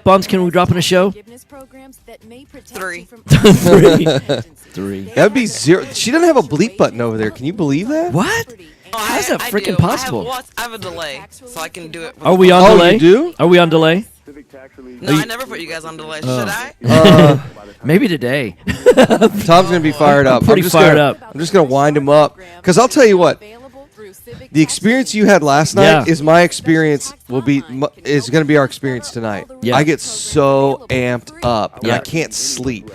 Bonds can we drop in a show? 3. Three. That'd be 0. She doesn't have a bleep button over there. Can you believe that? What? How's that freaking possible? I have a delay, so I can do it. Are we on Oh, delay? you do? Are we on delay? No, I never put you guys on delay. Should I? Maybe today. Tom's gonna be fired up. pretty fired up. I'm just gonna wind him up because I'll tell you what. The experience you had last night is my experience. Is going to be our experience tonight. Yeah. I get so amped up, and Yeah. I can't sleep.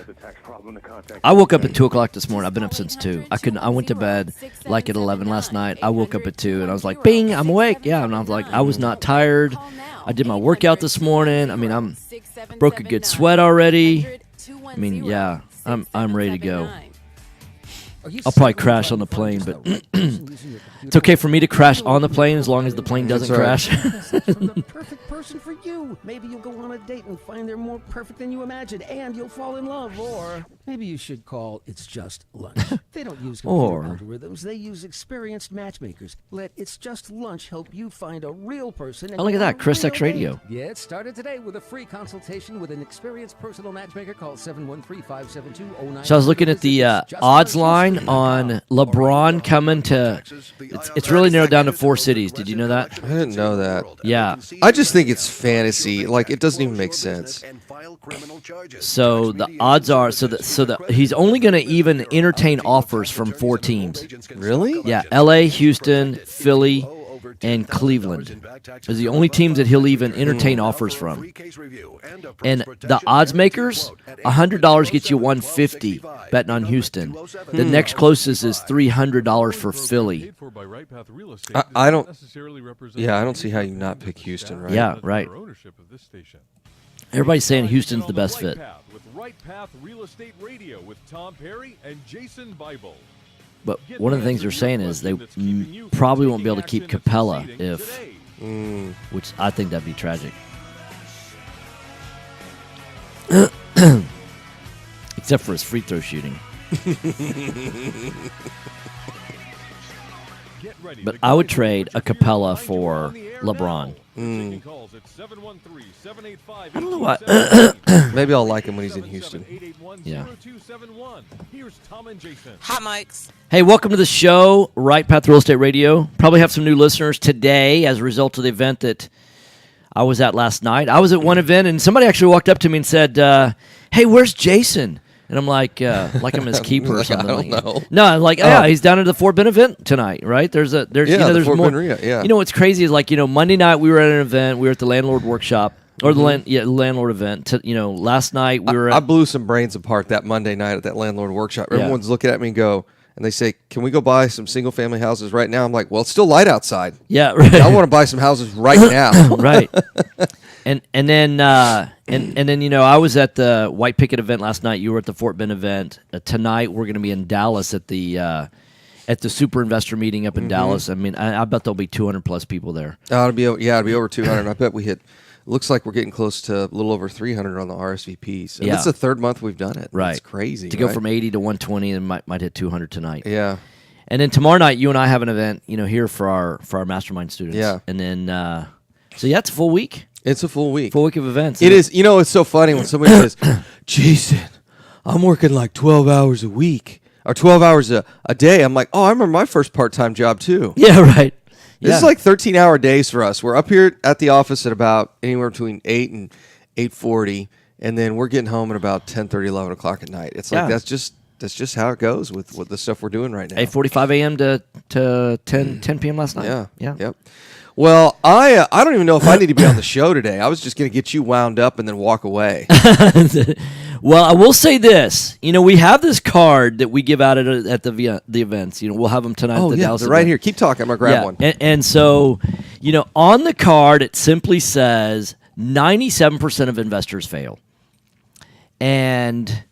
I woke up at 2 o'clock this morning. I've been up since 2. I went to bed like at 11 last night. I woke up at 2, and I was like, "Bing, I'm awake." Yeah, and I was like, I was not tired. I did my workout this morning. I mean, I'm broke a good sweat already. I mean, yeah, I'm ready to go. I'll probably crash on the plane, but it's okay for me to crash on the plane as long as the plane doesn't That's right. crash. The perfect person for you. Maybe you'll go on a date and find they're more perfect than you imagined, and you'll fall in love. Or maybe you should call It's Just Lunch. They don't use computer algorithms. They use experienced matchmakers. Let It's Just Lunch help you find a real person. Oh, look at that, a Chris real X Radio. date. Yeah, it started today with a free consultation with an experienced personal matchmaker. Call 713-572-09. So I was looking at the odds line on LeBron coming to. It's really narrowed down to 4 cities. Did you know that? I didn't know that. Yeah. I just think it's fantasy. Like it doesn't even make sense. So the odds are so that he's only going to even entertain offers from 4 teams. Really? Yeah, L.A., Houston, Philly, and Cleveland is the only teams that he'll even entertain offers from. And the odds makers, $100 gets you $150 betting on Houston. The next closest is $300 for Philly. I don't. Yeah, I don't see how you not pick Houston, right? Yeah, right. Everybody's saying Houston's the best fit. With Right Path Real Estate Radio with Tom Perry and Jason Bible. But one of the things they're saying is they probably won't be able to keep Capella which I think that'd be tragic. Except for his free throw shooting. But I would trade a Capella for LeBron. I don't know why. Maybe I'll like him when he's in Houston. Yeah. Hot mics. Hey, welcome to the show, Right Path Real Estate Radio. Probably have some new listeners today as a result of the event that I was at last night. I was at one event, and somebody actually walked up to me and said, "Hey, where's Jason?" And I'm like I'm his keeper or something. I don't know. No, I'm like, yeah, he's down at the Fort Bend event tonight, right? There's the there's Fort more. Bend, yeah. You know what's crazy is Monday night we were at an event. We were at the landlord workshop or the landlord event. Last night we were. I blew some brains apart that Monday night at that landlord workshop. Everyone's looking at me and they say, "Can we go buy some single family houses right now?" I'm like, "Well, it's still light outside. Yeah, right. I want to buy some houses right now." Right. And then I was at the White Picket event last night. You were at the Fort Bend event. Tonight we're going to be in Dallas at the super investor meeting up in Dallas. I mean, I bet there'll be 200 plus people there. It'll be over 200. I bet we hit. Looks like we're getting close to a little over 300 on the RSVPs. And it's the 3rd month we've done it. Right. It's crazy. To go from 80 to 120 and might hit 200 tonight. Yeah. And then tomorrow night you and I have an event, here for our mastermind students. Yeah. And then it's a full week. It's a full week. Full week of events. It is. It's so funny when somebody says, "Jason, I'm working like 12 hours a week or 12 hours a day." I'm like, "Oh, I remember my first part-time job too." Yeah, right. This is like 13-hour days for us. We're up here at the office at about anywhere between 8 and 8:40, and then we're getting home at about 10:30, 11 o'clock at night. It's like that's just how it goes with the stuff we're doing right now. 8:45 a.m. to 10 p.m. last night. Yeah. Yep. Well, I don't even know if I need to be on the show today. I was just going to get you wound up and then walk away. Well, I will say this. We have this card that we give out at the events. We'll have them tonight at the Dallas right event. here. Keep talking. I'm going to grab one. And so, on the card, it simply says 97% of investors fail. And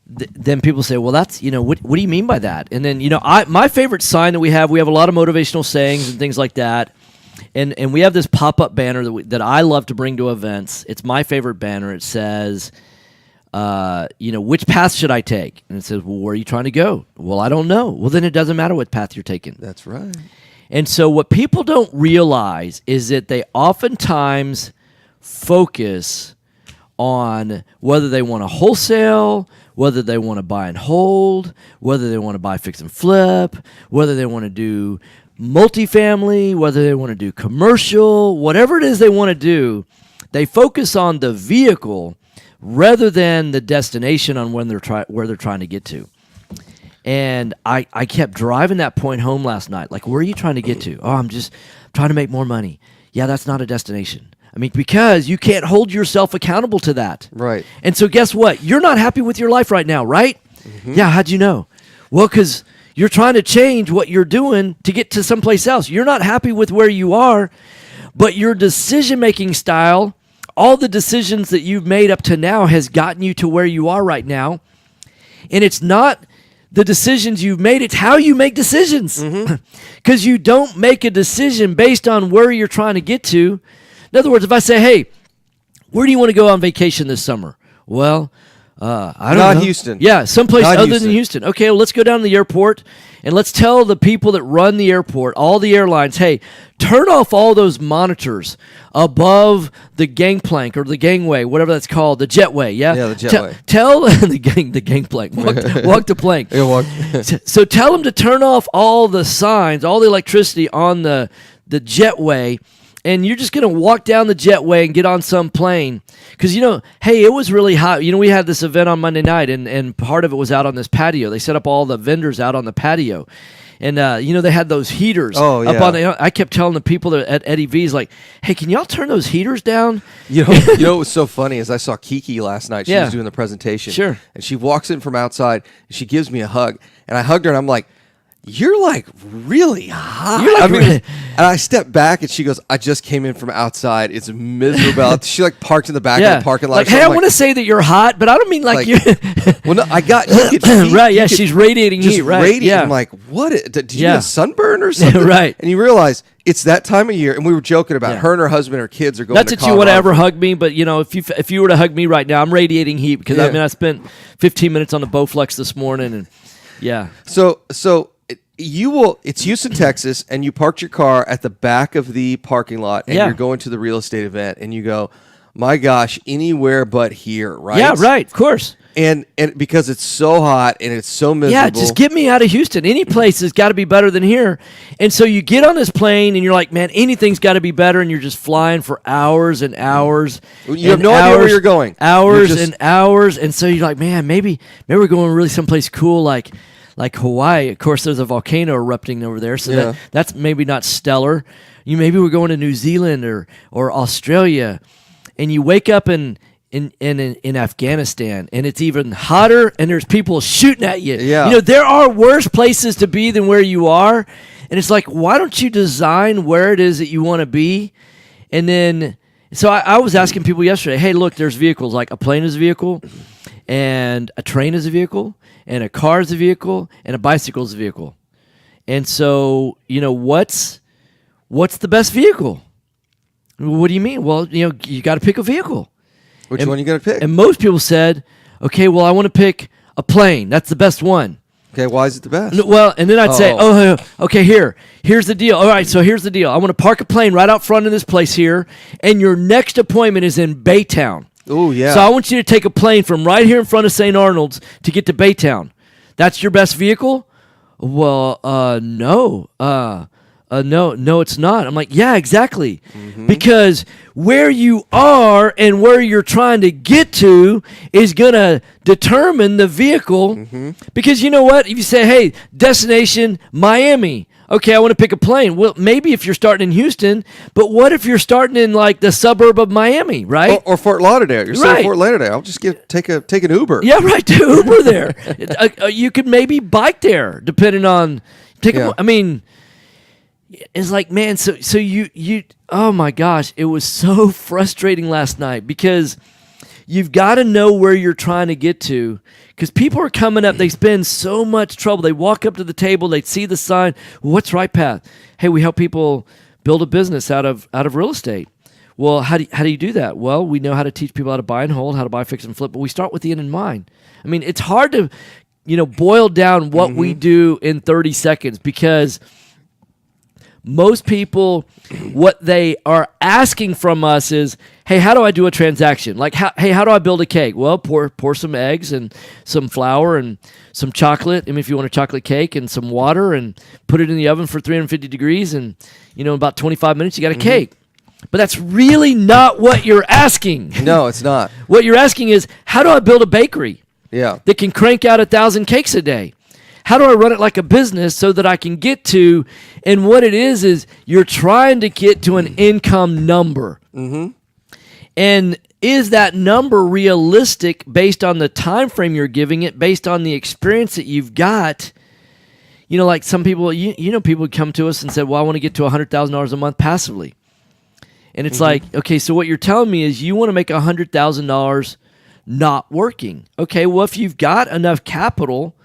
then people say, well, that's, what do you mean by that? And then, my favorite sign that we have a lot of motivational sayings and things like that. And we have this pop-up banner that I love to bring to events. It's my favorite banner. It says, which path should I take? And it says, well, where are you trying to go? Well, I don't know. Well, then it doesn't matter what path you're taking. That's right. And so what people don't realize is that they oftentimes focus on whether they want to wholesale, whether they want to buy and hold, whether they want to buy fix and flip, whether they want to do multifamily, whether they want to do commercial, whatever it is they want to do, they focus on the vehicle rather than the destination on where they're trying to get to. And I kept driving that point home last night. Like, where are you trying to get to? Oh, I'm just trying to make more money. Yeah, that's not a destination. I mean, because you can't hold yourself accountable to that. Right. And so guess what? You're not happy with your life right now, right? Mm-hmm. Yeah, how'd you know? Well, because you're trying to change what you're doing to get to someplace else. You're not happy with where you are, but your decision-making style, all the decisions that you've made up to now has gotten you to where you are right now. And it's not the decisions you've made, it's how you make decisions. Because you don't make a decision based on where you're trying to get to. In other words, if I say, hey, where do you want to go on vacation this summer? Well, I don't know. Not Houston. Yeah, someplace Not other Houston. than Houston. Okay, well, let's go down to the airport and let's tell the people that run the airport, all the airlines, hey, turn off all those monitors above the gangplank or the gangway, whatever that's called, the jetway. Yeah, Yeah, the jetway. Tell the gangplank. Walk the plank. Yeah, walk. So tell them to turn off all the signs, all the electricity on the jetway. And you're just going to walk down the jetway and get on some plane. Because, hey, it was really hot. We had this event on Monday night, and part of it was out on this patio. They set up all the vendors out on the patio. And, they had those heaters up on the... I kept telling the people at Eddie V's, like, hey, can y'all turn those heaters down? You know what was so funny is I saw Kiki last night. She was doing the presentation. Sure. And she walks in from outside, and she gives me a hug. And I hugged her, and I'm like, you're like really hot. And I stepped back and she goes, I just came in from outside. It's miserable. She like parked in the back of the parking lot. Like, hey, I want to say that you're hot, but I don't mean like you. Well, no, I got you could see, right. Yeah, she's radiating heat. Right. Radiating. Yeah. I'm like, what? Did you get a sunburn or something? Right. And you realize it's that time of year, and we were joking about her and her husband, her kids are going. Not to that you would ever hug me, but if you were to hug me right now, I'm radiating heat because I spent 15 minutes on the Bowflex this morning, and yeah. So. It's Houston, Texas, and you parked your car at the back of the parking lot, and you're going to the real estate event, and you go, my gosh, anywhere but here, right? Yeah, right, of course. And because it's so hot and it's so miserable. Yeah, just get me out of Houston. Any place has got to be better than here. And so you get on this plane, and you're like, man, anything's got to be better, and you're just flying for hours and hours. You have no idea where you're going. Hours and hours, and so you're like, man, maybe we're going really someplace cool like Hawaii. Of course, there's a volcano erupting over there, so that's maybe not stellar. Maybe we're going to New Zealand or Australia, and you wake up in Afghanistan, and it's even hotter, and there's people shooting at you. Yeah. There are worse places to be than where you are, and it's like, why don't you design where it is that you want to be? And then, so I was asking people yesterday, hey, look, there's vehicles, like a plane is a vehicle, and a train is a vehicle, and a car is a vehicle, and a bicycle is a vehicle. And so, what's the best vehicle? What do you mean? Well, you got to pick a vehicle. Which one you got to pick? And most people said, okay, well, I want to pick a plane. That's the best one. Okay, why is it the best? Well, and then I'd say, okay, here's the deal. All right, so here's the deal. I want to park a plane right out front of this place here, and your next appointment is in Baytown. Oh, yeah. So I want you to take a plane from right here in front of St. Arnold's to get to Baytown. That's your best vehicle? Well, no. No, it's not. I'm like, yeah, exactly. Mm-hmm. Because where you are and where you're trying to get to is going to determine the vehicle. Mm-hmm. Because you know what? If you say, hey, destination Miami. Okay, I want to pick a plane. Well, maybe if you're starting in Houston, but what if you're starting in like the suburb of Miami, right? Or Fort Lauderdale. You're saying Fort Lauderdale. I'll just take an Uber. Yeah, right. Do Uber there. You could maybe bike there, depending on. I mean, it's like, man. So you. Oh my gosh, it was so frustrating last night because you've got to know where you're trying to get to. Because people are coming up, they spend so much trouble. They walk up to the table, they see the sign. What's Right Path? Hey, we help people build a business out of real estate. Well, how do you do that? Well, we know how to teach people how to buy and hold, how to buy, fix, and flip. But we start with the end in mind. I mean, it's hard to, boil down what we do in 30 seconds because Most people, what they are asking from us is, hey, how do I do a transaction? Like, hey, how do I build a cake? Well, pour some eggs and some flour and some chocolate. I mean, if you want a chocolate cake, and some water, and put it in the oven for 350 degrees, and in about 25 minutes, you got a cake. But that's really not what you're asking. No, it's not. What you're asking is, how do I build a bakery that can crank out 1,000 cakes a day? How do I run it like a business so that I can get to, and what it is you're trying to get to an income number. Mm-hmm. And is that number realistic based on the time frame you're giving it, based on the experience that you've got? Like some people, people would come to us and said, well, I want to get to $100,000 a month passively. And it's like, okay, so what you're telling me is you want to make $100,000 not working. Okay, well, if you've got enough capital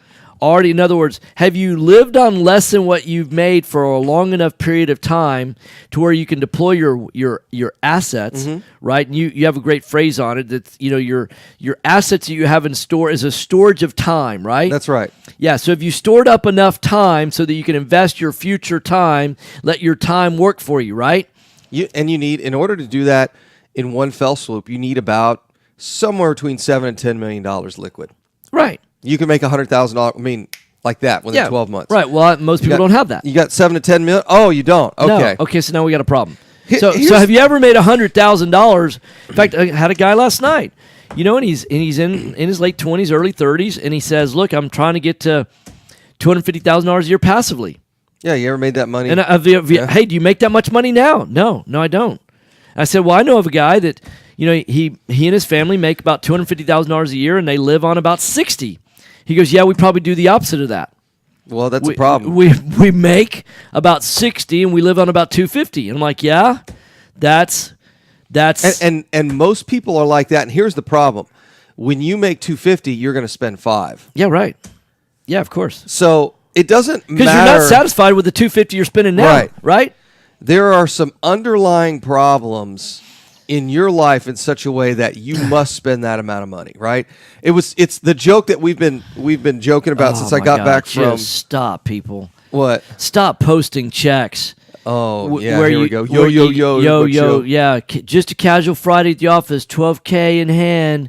already, in other words, have you lived on less than what you've made for a long enough period of time to where you can deploy your assets, right? And you have a great phrase on it that your assets that you have in store is a storage of time, right? That's right. Yeah, so if you stored up enough time so that you can invest your future time, let your time work for you, right? You need, in order to do that in one fell swoop, you need about somewhere between $7 and $10 million liquid. Right. You can make $100,000. Like that within 12 months. Right. Well, most people don't have that. You got 7 to 10 million. Oh, you don't. Okay. No. Okay. So now we got a problem. So have you ever made $100,000? In fact, I had a guy last night. And he's in his late 20s, early 30s, and he says, "Look, I'm trying to get to $250,000 a year passively." Yeah, you ever made that money? And hey, do you make that much money now? No, I don't. I said, well, I know of a guy that, he and his family make about $250,000 a year, and they live on about 60. He goes, yeah, we probably do the opposite of that. Well, that's a problem. We make about 60, and we live on about 250. And I'm like, yeah, that's and most people are like that. And here's the problem: when you make 250, you're going to spend 5. Yeah, right. Yeah, of course. So it doesn't matter, because you're not satisfied with the 250 you're spending now, right? There are some underlying problems in your life in such a way that you must spend that amount of money, right? It's the joke that we've been joking about since I got back from. Just stop, people. What? Stop posting checks. Oh, yeah, where here we go. Yo, yeah. Just a casual Friday at the office, $12K in hand,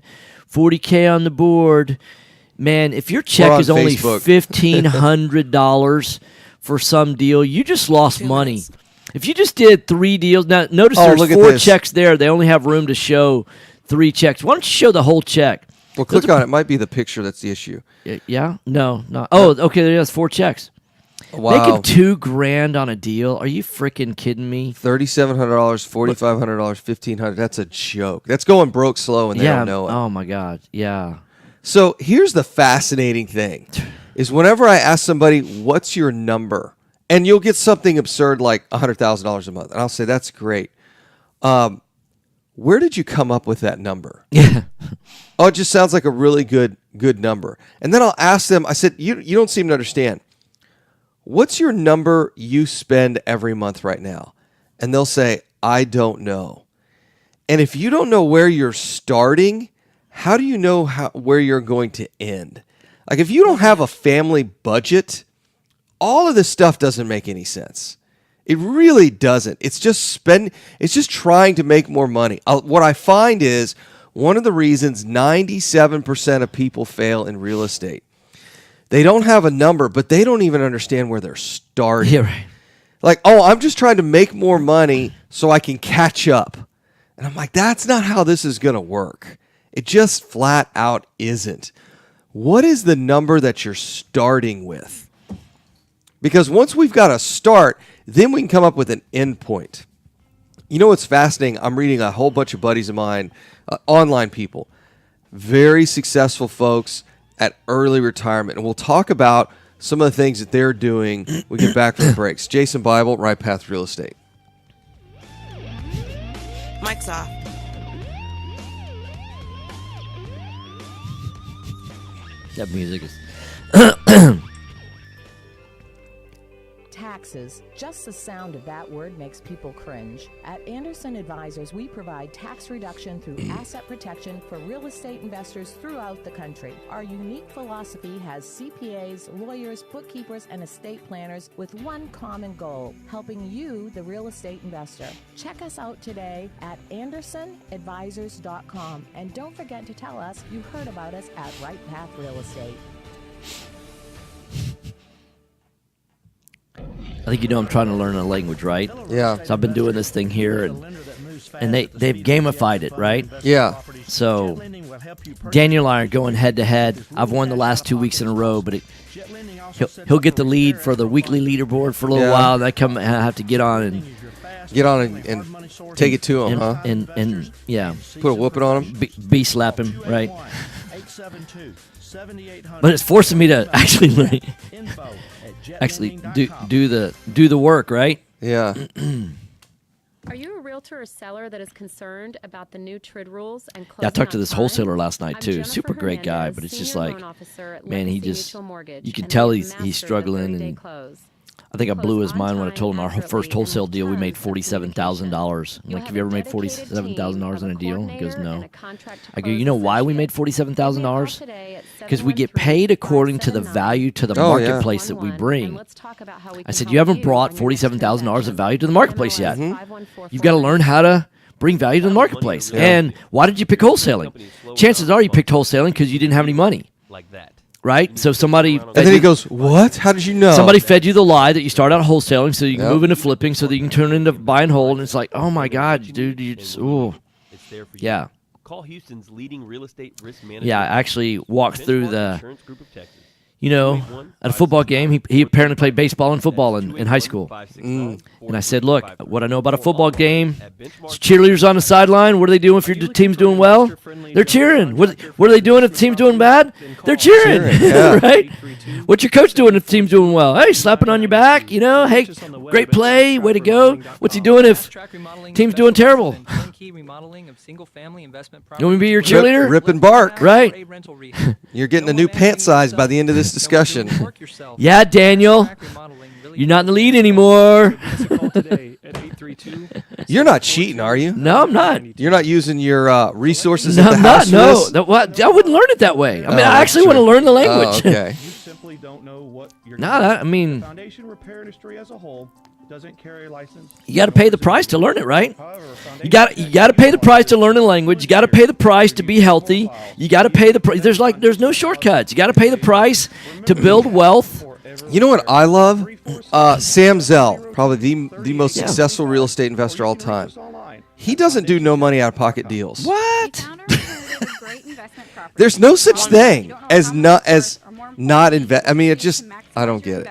$40K on the board. Man, if your check is only $1,500 for some deal, you just lost money. If you just did 3 deals, now notice there's 4 checks there. They only have room to show 3 checks. Why don't you show the whole check? Well, click on it. It might be the picture that's the issue. Yeah? No, not. Oh, okay, there's 4 checks. Wow. Making $2,000 on a deal? Are you freaking kidding me? $3,700, $4,500, $1,500. That's a joke. That's going broke slow, and they don't know it. Oh my God. Yeah. So here's the fascinating thing: is whenever I ask somebody, "What's your number?" and you'll get something absurd like $100,000 a month, and I'll say, "That's great." Where did you come up with that number? Yeah. Oh, it just sounds like a really good number. And then I'll ask them. I said, "You don't seem to understand. What's your number you spend every month right now?" And they'll say, "I don't know." And if you don't know where you're starting, how do you know where you're going to end? Like, if you don't have a family budget, all of this stuff doesn't make any sense. It really doesn't. It's just trying to make more money. What I find is one of the reasons 97% of people fail in real estate. They don't have a number, but they don't even understand where they're starting. Yeah, right. Like, oh, I'm just trying to make more money so I can catch up. And I'm like, that's not how this is going to work. It just flat out isn't. What is the number that you're starting with? Because once we've got a start, then we can come up with an end point. You know what's fascinating? I'm reading a whole bunch of buddies of mine, online people, very successful folks at early retirement. And we'll talk about some of the things that they're doing. We get back from the breaks. Jason Bible, Right Path Real Estate. Mic's off. That music is... taxes. Just the sound of that word makes people cringe. At Anderson Advisors, we provide tax reduction through asset protection for real estate investors throughout the country. Our unique philosophy has CPAs, lawyers, bookkeepers, and estate planners with one common goal, helping you, the real estate investor. Check us out today at AndersonAdvisors.com. And don't forget to tell us you heard about us at Right Path Real Estate. I think I'm trying to learn a language, right? Yeah. So I've been doing this thing here, and they've gamified it, right? Yeah. So Daniel and I are going head to head. I've won the last 2 weeks in a row, but he'll get the lead for the weekly leaderboard for a little while. And I have to get on and take it to him, huh? And yeah, put a whooping on him, be slap him, right? But it's forcing me to actually do the work, right? Yeah. Are you a realtor or seller that is concerned about the new TRID rules and closing Yeah, I talked to on this time? wholesaler last night I'm too. Jennifer Super great guy, Hernandez, but it's just Senior like, Loan Officer at man, Legacy you Mutual Mortgage, can and tell they he's master the struggling, 30-day and close. I think I blew his Close mind on when I told him our time, first accurately, wholesale and deal we made terms of $47,000. I'm You'll like, have you ever have a made dedicated $47,000 in a team deal? of He goes, coordinator no. and a contract to I go, close you know why we made associate. $47,000? Today at Because we get paid according to the value to the Oh, yeah. marketplace that we 713-511, bring. and let's talk about how we I can said, help you haven't you brought on your next $47,000 of value to the transaction. marketplace yet. MLS You've got to learn how to bring value to the marketplace. And why did you pick wholesaling? Chances are you picked wholesaling because you didn't have any money, like that. right? So somebody And then he goes, "What? How did you know?" somebody fed you the lie that you start out wholesaling so you can Yep. move into flipping so that you can turn into buy and hold. And it's like, oh my God, dude, you just, ooh. It's there for you. Yeah. Call Houston's leading real estate risk manager. Yeah, I actually walked through Benchmark the, Insurance Group of Texas. at a football game, he apparently played baseball and football in high school. And I said, look, what I know about a football game, it's cheerleaders on the sideline. What are they doing if your team's doing well? They're cheering. What are they doing if the team's doing bad? They're cheering, yeah. right? What's your coach doing if the team's doing well? Hey, slapping on your back, hey, great play, way to go. What's he doing if team's doing terrible? You want me to be your cheerleader? Rip and bark. Right. You're getting a new pant size by the end of this discussion. Yeah, Daniel. You're not in the lead anymore. You're not cheating, are you? No, I'm not. You're not using your resources No, at the I'm house not. for No, this? I wouldn't learn it that way. I mean, Oh, I actually sure. want to learn the Oh, language. okay. You simply don't know what you're No, I mean, Foundation repair industry as a whole doesn't carry a license. you got to pay the price to learn it, right? However, You got to pay the price to learn the language. You got to pay the price to be healthy. You got to pay the price. There's no shortcuts. You got to pay the price to build wealth. You know what I love? Sam Zell, probably the most successful real estate investor of all time. He doesn't do no money out of pocket deals. What? There's no such thing as not invest. I mean, it just I don't get it.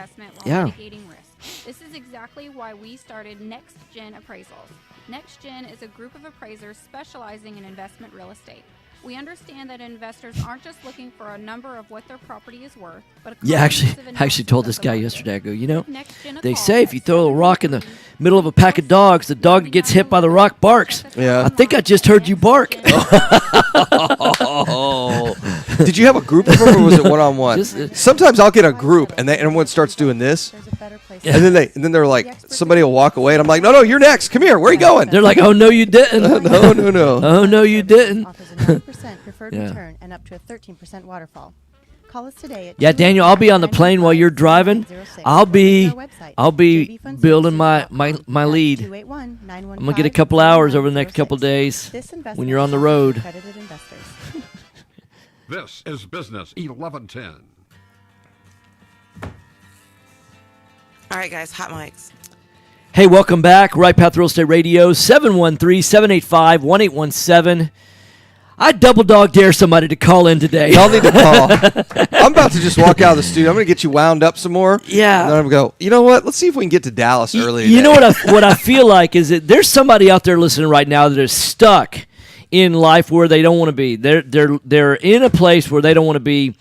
Yeah. This is exactly why we started Next Gen Appraisals. Next Gen is a group of appraisers specializing in investment real estate. We understand that investors aren't just looking for a number of what their property is worth, but a Yeah, actually comprehensive told analysis this guy of the yesterday. I market. go, Give Next Gen a they call say if at you throw a rock in the middle of a pack of dogs, the dog that gets hit by the rock barks. Yeah. I think I just heard you bark. Did you have a group of them or was it one on one? Just, Sometimes I'll get a group and everyone starts doing this, and then they're like, somebody will walk away and I'm like, no, you're next. Come here. Where are you going? They're like, oh no, you didn't. No. Oh no, you didn't. Offers a 9% preferred Yeah. return and up to a 13% waterfall. Call us today at Yeah, Daniel, I'll be on the plane while you're driving. I'll be building my lead. I'm gonna get a couple hours over the next couple days when you're on the road. This is Business 1110. All right, guys, hot mics. Hey, welcome back. Right Path Real Estate Radio, 713-785-1817. I double dog dare somebody to call in today. Y'all need to call. I'm about to just walk out of the studio. I'm going to get you wound up some more. Yeah. And then I'm going to go, you know what? Let's see if we can get to Dallas early You today. know what I feel like is that there's somebody out there listening right now that is stuck in life where they don't want to be. They're in a place where they don't want to be.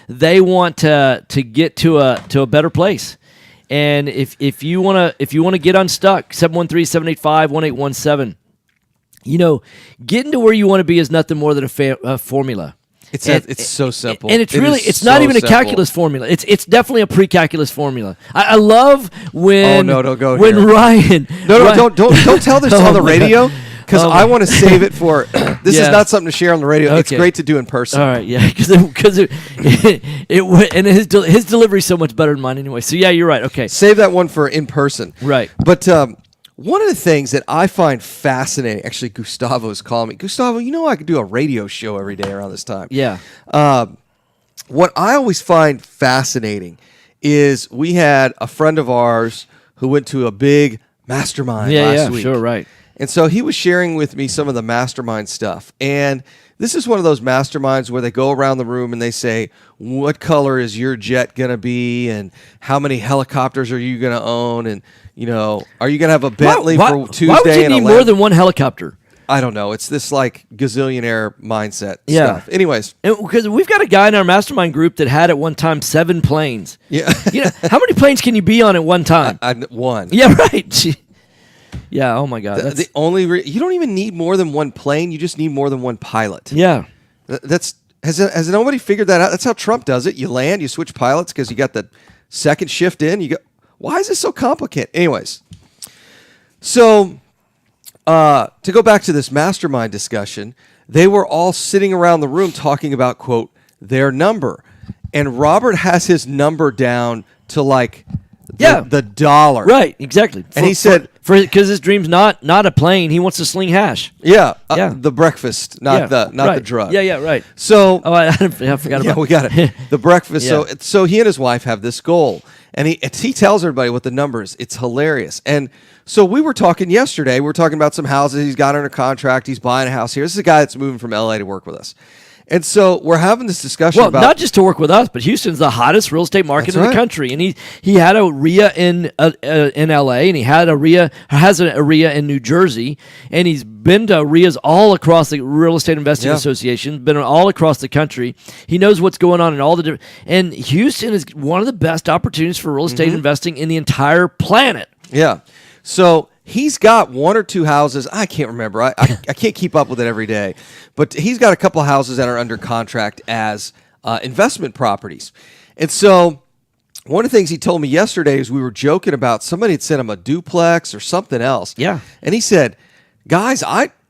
They want to get to a better place. And if you want to get unstuck, 713-785-1817. Getting to where you want to be is nothing more than a formula. It's And- so simple. and it's It really is it's not so even a simple. calculus formula. It's definitely a pre-calculus formula. I love when Oh, no, don't go when here. Ryan No, Ryan- don't tell this Oh on the my radio God. because Oh I my- want to save it for. This is Yeah. not something to share on the radio. It's Okay. great to do in person. All right, yeah, because it went, and his delivery's so much better than mine anyway. So yeah, you're right. Okay, Save that one for in person. Right. But one of the things that I find fascinating, actually, Gustavo's calling me. Gustavo, you know I could do a radio show every day around this time. yeah, What I always find fascinating is we had a friend of ours who went to a big mastermind last week. sure, right. And so he was sharing with me some of the mastermind stuff. And this is one of those masterminds where they go around the room and they say, what color is your jet going to be? And how many helicopters are you going to own? And, you know, are you going to have a Bentley for Tuesday? Why would you and a need more Lam- than one helicopter? I don't know. It's this like gazillionaire mindset Yeah. stuff. Anyways. Because we've got a guy in our mastermind group that had at one time 7 planes. Yeah. You know, how many planes can you be on at one time? One. Yeah, right. Yeah. Oh my God. The only you don't even need more than one plane. You just need more than one pilot. Yeah. Has nobody figured that out? That's how Trump does it. You land, you switch pilots because you got the second shift in. You go. Why is this so complicated? Anyways, so to go back to this mastermind discussion, they were all sitting around the room talking about quote their number, and Robert has his number down to like the dollar. Right. Exactly. And he said because his dream's not a plane, he wants to sling hash. Yeah, Yeah. the breakfast, not the right. drug. Yeah. Right. So I forgot yeah, about. we got it. The breakfast. Yeah. So he and his wife have this goal, and he tells everybody what the number is. It's hilarious. And so we were talking yesterday. We were talking about some houses he's got under contract. He's buying a house here. This is a guy that's moving from LA to work with us. And so we're having this discussion Well, about not just to work with us, but Houston's the hottest real estate market That's in the right. country, and he had a RIA in LA, and he has a RIA in New Jersey, and he's been to RIAs all across the Real Estate Investing Yeah. Association, been all across the country. He knows what's going on in all the different. And Houston is one of the best opportunities for real estate investing in the entire planet. Yeah. So he's got one or two houses. I can't remember. I can't keep up with it every day. But he's got a couple of houses that are under contract as investment properties. And so one of the things he told me yesterday is we were joking about somebody had sent him a duplex or something else. Yeah. And he said, guys,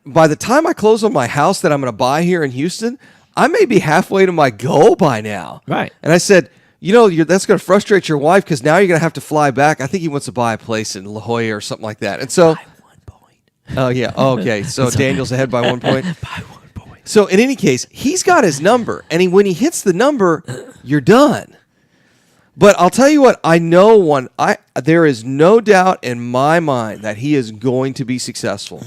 by the time I close on my house that I'm going to buy here in Houston, I may be halfway to my goal by now. Right. And I said, you know, that's going to frustrate your wife because now you're going to have to fly back. I think he wants to buy a place in La Jolla or something like that. And so, By 1 point. oh yeah, okay. So Daniel's ahead by 1 point. By 1 point. So in any case, he's got his number, and when he hits the number, you're done. But I'll tell you what, I know there is no doubt in my mind that he is going to be successful.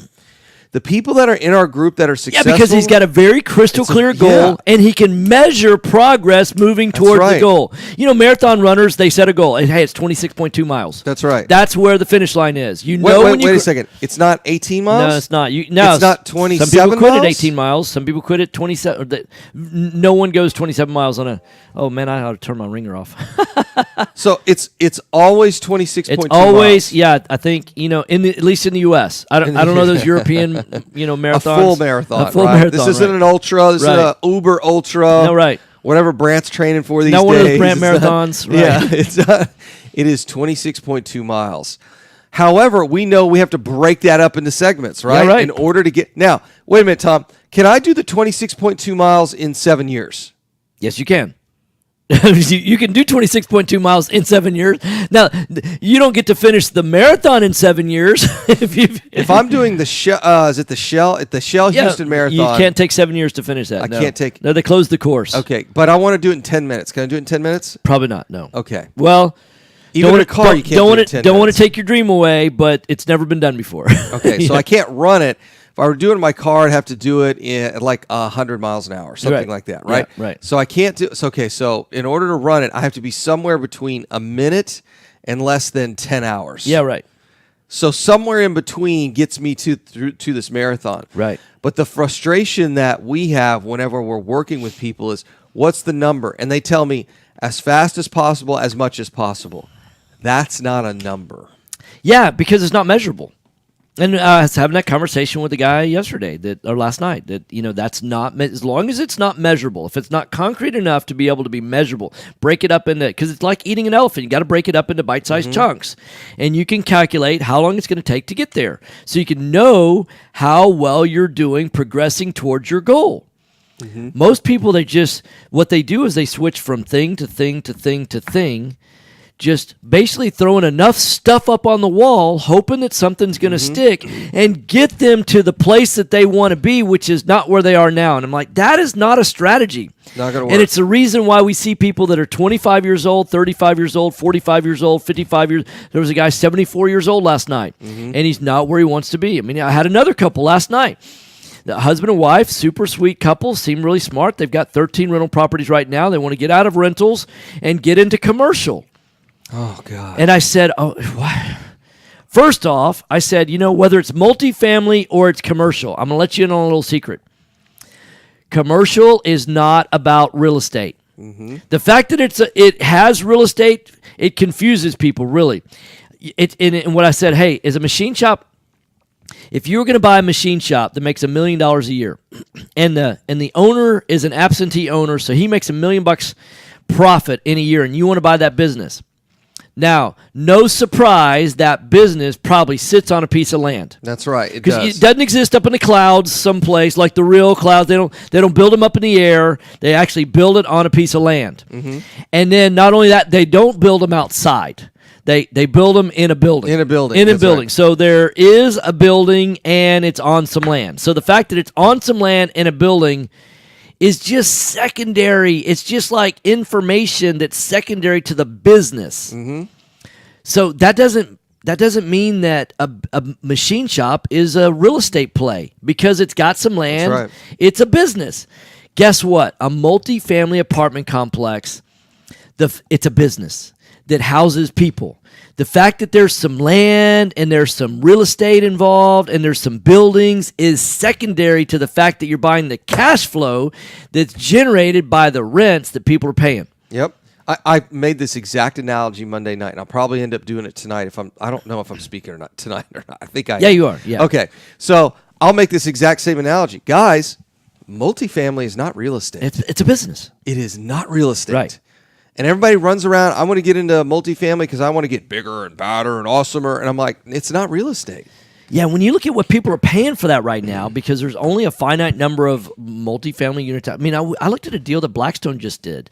The people that are in our group that are successful, Yeah, because he's got a very crystal clear goal, and he can measure progress moving towards right. the goal. You know, marathon runners, they set a goal, and hey, it's 26.2 miles. That's right. That's where the finish line is. You Wait, know wait, when you wait a second. It's not 18 miles? No, it's not. It's not 27 Some people quit miles? at 18 miles. Some people quit at 27. No one goes 27 miles on a. Oh man, I ought to turn my ringer off. So it's always 26.2 It's always miles. yeah. I think at least in the U.S. I don't know those European marathons. A full marathon. A full right? marathon. This isn't right. an ultra. This Right. is an Uber ultra. No, right. Whatever Brandt's training for these Not days. one of those Brandt It's not- marathons, right. Yeah, it is 26.2 miles. However, we know we have to break that up into segments, right? right. In order to get now. Wait a minute, Tom. Can I do the 26.2 miles in 7 years? Yes, you can. You can do 26.2 miles in 7 years. Now, you don't get to finish the marathon in 7 years. If I'm doing the is it the Shell at the Shell Yeah, Houston Marathon? you can't take 7 years to finish that. I no. can't take- No, they closed the course. Okay, but I want to do it in 10 minutes. Can I do it in 10 minutes? Probably not. No. Okay. Well, Even in a car, you can't do it in 10 Don't want minutes. to take your dream away, but it's never been done before. Okay, so I can't run it. If I were doing it in my car, I'd have to do it at like 100 miles an hour, something Right. like that, right? Yeah, right. So I can't do. So okay, so in order to run it, I have to be somewhere between a minute and less than 10 hours. Yeah, right. So somewhere in between gets me to this marathon. Right. But the frustration that we have whenever we're working with people is, what's the number? And they tell me as fast as possible, as much as possible. That's not a number. Yeah, because it's not measurable. And I was having that conversation with the guy yesterday or last night that, that's not, as long as it's not measurable, if it's not concrete enough to be able to be measurable, break it up into, because it's like eating an elephant. You got to break it up into bite-sized chunks. And you can calculate how long it's going to take to get there. So you can know how well you're doing progressing towards your goal. Most people, what they do is they switch from thing to thing to thing to thing, just basically throwing enough stuff up on the wall, hoping that something's going to stick and get them to the place that they want to be, which is not where they are now. And I'm like, that is not a strategy. Not going to work. And it's the reason why we see people that are 25 years old, 35 years old, 45 years old, 55 years. There was a guy 74 years old last night, and he's not where he wants to be. I mean, I had another couple last night. The husband and wife, super sweet couple, seem really smart. They've got 13 rental properties right now. They want to get out of rentals and get into commercial. Oh, God. And I said, what? First off, I said, whether it's multifamily or it's commercial, I'm going to let you in on a little secret. Commercial is not about real estate. The fact that it has real estate, it confuses people, really. And what I said, hey, is a machine shop, if you were going to buy a machine shop that makes $1 million a year, and the owner is an absentee owner, so he makes $1 million profit in a year, and you want to buy that business, now, no surprise that business probably sits on a piece of land. That's right. It Because does. it doesn't exist up in the clouds someplace like the real clouds. They don't build them up in the air. They actually build it on a piece of land. And then not only that, they don't build them outside. They build them in a building. In a building. In a That's building. right. So there is a building and it's on some land. So the fact that it's on some land in a building is just secondary. It's just like information that's secondary to the business. So that doesn't mean that a machine shop is a real estate play because it's got some land. That's right. It's a business. Guess what? A multifamily apartment complex, it's a business that houses people. The fact that there's some land and there's some real estate involved and there's some buildings is secondary to the fact that you're buying the cash flow that's generated by the rents that people are paying. Yep. I made this exact analogy Monday night, and I'll probably end up doing it tonight. I don't know if I'm speaking or not tonight or not. I think I am. Yeah, you are. Yeah. Okay. So I'll make this exact same analogy. Guys, multifamily is not real estate. It's a business. It is not real estate. Right. And everybody runs around, I want to get into multifamily because I want to get bigger and badder and awesomer. And I'm like, it's not real estate. Yeah, when you look at what people are paying for that right now, because there's only a finite number of multifamily units. I mean, I looked at a deal that Blackstone just did.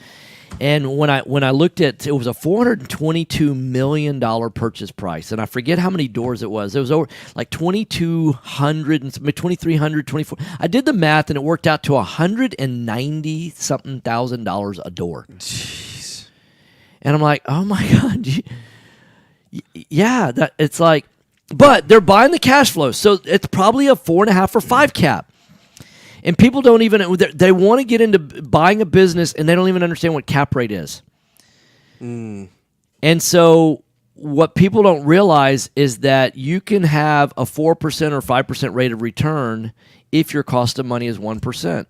And when I looked at it, was a $422 million purchase price, and I forget how many doors it was. It was over like 2,200 and 2,300, 24. I did the math, and it worked out to $190 something thousand a door. Jeez. And I'm like, oh my God, yeah, it's like, but they're buying the cash flow, so it's probably a 4.5 or 5 cap. And people don't even, they want to get into buying a business and they don't even understand what cap rate is. And so what people don't realize is that you can have a 4% or 5% rate of return if your cost of money is 1%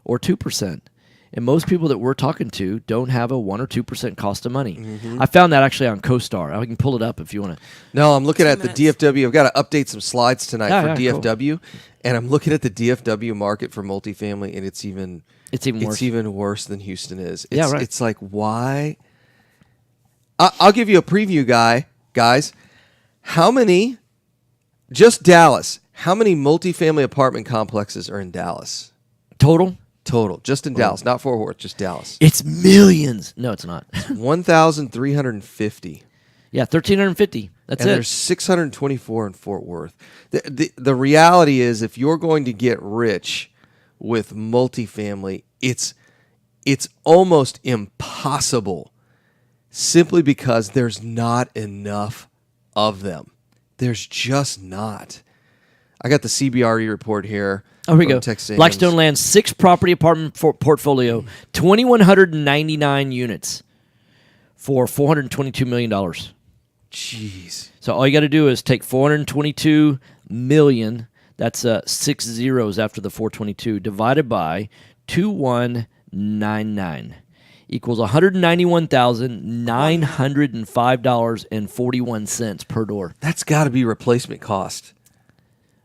or 2%. And most people that we're talking to don't have a 1 or 2% cost of money. I found that actually on CoStar. I can pull it up if you want to. No, I'm looking at the DFW. I've got to update some slides tonight for DFW. Cool. And I'm looking at the DFW market for multifamily, and it's even worse. It's even worse than Houston is. Yeah, right. It's like, why? I'll give you a preview, guys. How many, just Dallas, how many multifamily apartment complexes are in Dallas? Total, just in Dallas, not Fort Worth, just Dallas. It's millions. No, it's not. 1,350. Yeah, 1,350. That's and it. There's 624 in Fort Worth. The reality is, if you're going to get rich with multifamily, it's almost impossible, simply because there's not enough of them. There's just not. I got the CBRE report here. Oh, here we from go. Texas Blackstone Land's 6-property apartment portfolio, 2,199 units for $422 million. Jeez. So all you got to do is take 422 million. That's 6 zeros after the 422 divided by 2199. equals $191,905.41 per door. That's got to be replacement cost.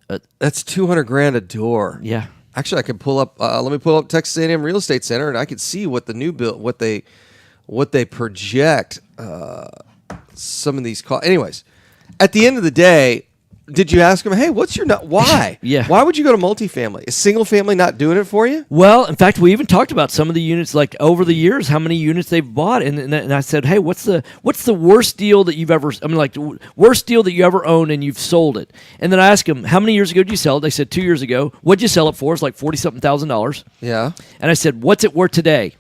That's $200,000 a door. Yeah. Actually, I can pull up. Let me pull up Texas A&M Real Estate Center, and I can see what the new build, what they project. Some of these costs. Anyways, at the end of the day, did you ask them, hey, what's your why? Yeah. Why would you go to multifamily? Is single family not doing it for you? Well, in fact, we even talked about some of the units, like over the years, how many units they've bought, and I said, hey, what's the worst deal that you've ever? I mean, like the worst deal that you ever owned and you've sold it. And then I asked them, how many years ago did you sell it? They said 2 years ago. What'd you sell it for? It's like $40,000. Yeah. And I said, what's it worth today?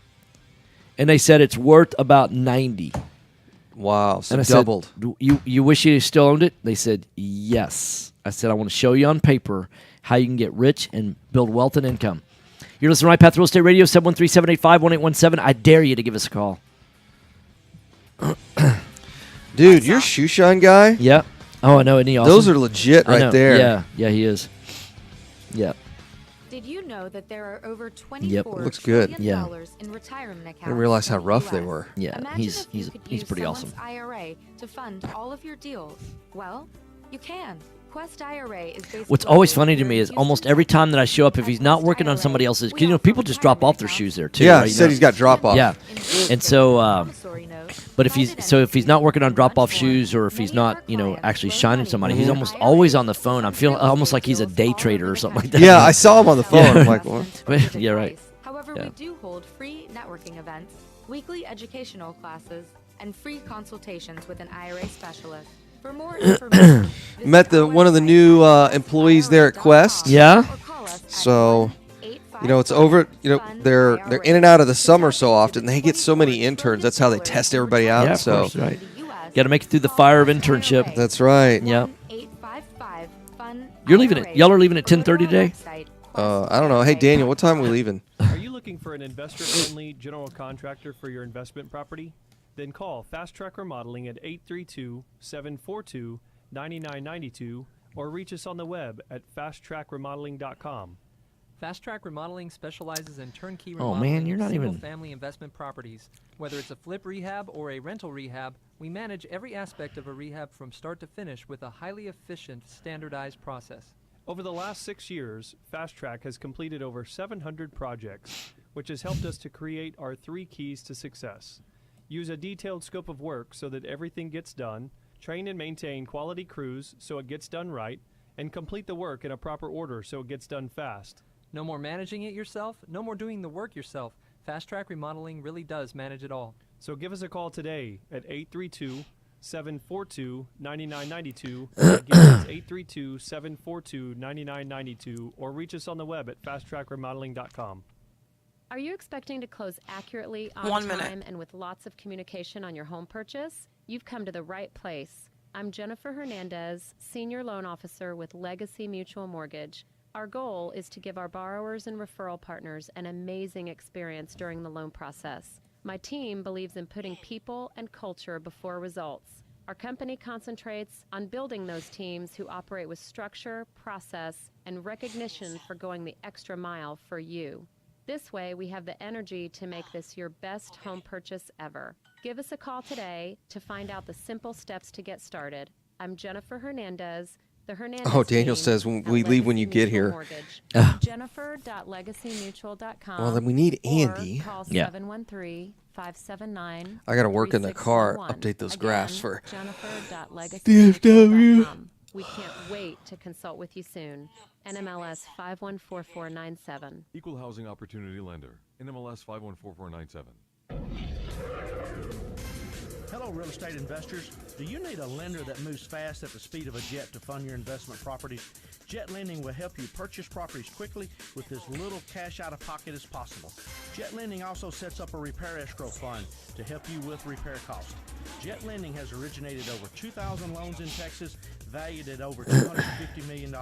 And they said it's worth about 90. Wow, so and I doubled. Said, you wish you still owned it? They said, yes. I said, I want to show you on paper how you can get rich and build wealth and income. You're listening to Right Path Real Estate Radio, 713-785-1817. I dare you to give us a call. Dude, you're Shoe Shine guy? Yeah. Oh, I know. Isn't he awesome? Those are legit right there. Yeah. Yeah, he is. Yeah. Did you know that there are over Yep. Looks good. $24 trillion in retirement accounts? I didn't realize how in the rough they US? were. Yeah, Imagine he's if you could use pretty awesome. someone's IRA to fund all of your deals. Well, you can. Quest IRA is basically What's always funny to me is almost every time that I show up, if he's not working on somebody else's, 'cause, people just drop off their shoes there too. Yeah, right? he said he's got drop off. Yeah, and so, but if he's not working on drop off shoes, or if he's not, actually shining somebody, he's almost always on the phone. I'm feeling almost like he's a day trader or something like that. Yeah, I saw him on the phone. I'm like, what? Yeah, right. However, Yeah. we do hold free networking events, weekly educational classes, and free consultations with an IRA specialist. For more information, Met one of the new employees there at Quest. Yeah. So, it's over. They're in and out of the summer so often. They get so many interns. That's how they test everybody out. Yeah, of so, course, right. Got to make it through the fire of internship. That's right. Yeah. You're leaving it. Y'all are leaving at 10:30 today. I don't know. Hey, Daniel, what time are we leaving? Are you looking for an investor-friendly general contractor for your investment property? Then call Fast Track Remodeling at 832-742-9992 or reach us on the web at fasttrackremodeling.com. Fast Track Remodeling specializes in turnkey Oh, remodeling man, you're not of even- single-family investment properties. Whether it's a flip rehab or a rental rehab, we manage every aspect of a rehab from start to finish with a highly efficient, standardized process. Over the last 6 years, Fast Track has completed over 700 projects, which has helped us to create our 3 keys to success. Use a detailed scope of work so that everything gets done, train and maintain quality crews so it gets done right, and complete the work in a proper order so it gets done fast. No more managing it yourself, no more doing the work yourself. Fast Track Remodeling really does manage it all. So give us a call today at 832-742-9992. Again, it's 832-742-9992, or reach us on the web at fasttrackremodeling.com. Are you expecting to close accurately, on 1 minute. time, and with lots of communication on your home purchase? You've come to the right place. I'm Jennifer Hernandez, Senior Loan Officer with Legacy Mutual Mortgage. Our goal is to give our borrowers and referral partners an amazing experience during the loan process. My team believes in putting people and culture before results. Our company concentrates on building those teams who operate with structure, process, and recognition for going the extra mile for you. This way, we have the energy to make this your best home purchase ever. Give us a call today to find out the simple steps to get started. I'm Jennifer Hernandez. The Hernandez Oh, Daniel team says when at we leave when you Legacy get Mutual here. Mortgage. Ah. Jennifer.legacymutual.com. Well, then we need Andy. Or call Yeah. 713-579. I got to work in the car, 3611. update those graphs Again, for Jennifer.legacymutual.com. We can't wait to consult with you soon. NMLS 514497. Equal Housing Opportunity Lender. NMLS 514497. Hello, real estate investors. Do you need a lender that moves fast at the speed of a jet to fund your investment properties? Jet Lending will help you purchase properties quickly with as little cash out of pocket as possible. Jet Lending also sets up a repair escrow fund to help you with repair costs. Jet Lending has originated over 2,000 loans in Texas, valued at over $250 million.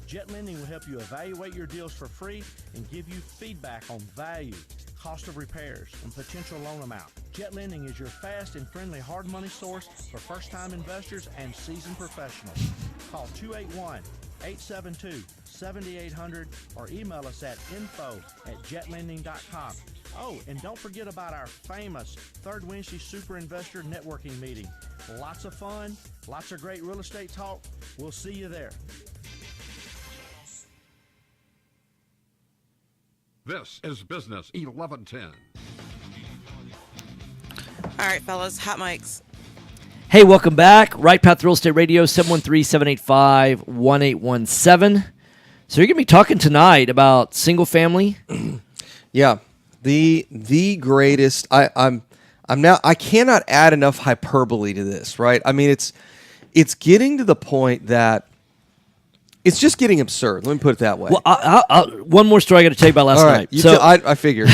Jet Lending will help you evaluate your deals for free and give you feedback on value, cost of repairs, and potential loan amount. Jet Lending is your fast and friendly hard money source for first-time investors and seasoned professionals. Call 281-872-7800 or email us at info@jetlending.com. Oh, and don't forget about our famous Third Wednesday Super Investor Networking Meeting. Lots of fun, lots of great real estate talk. We'll see you there. This is Business 1110. All right, fellas, hot mics. Hey, welcome back. Right Path Real Estate Radio, 713-785-1817. So you're going to be talking tonight about single family. Yeah, the greatest. I cannot add enough hyperbole to this. Right? I mean, it's getting to the point that it's just getting absurd. Let me put it that way. Well, one more story I got to tell you about last night. I figured.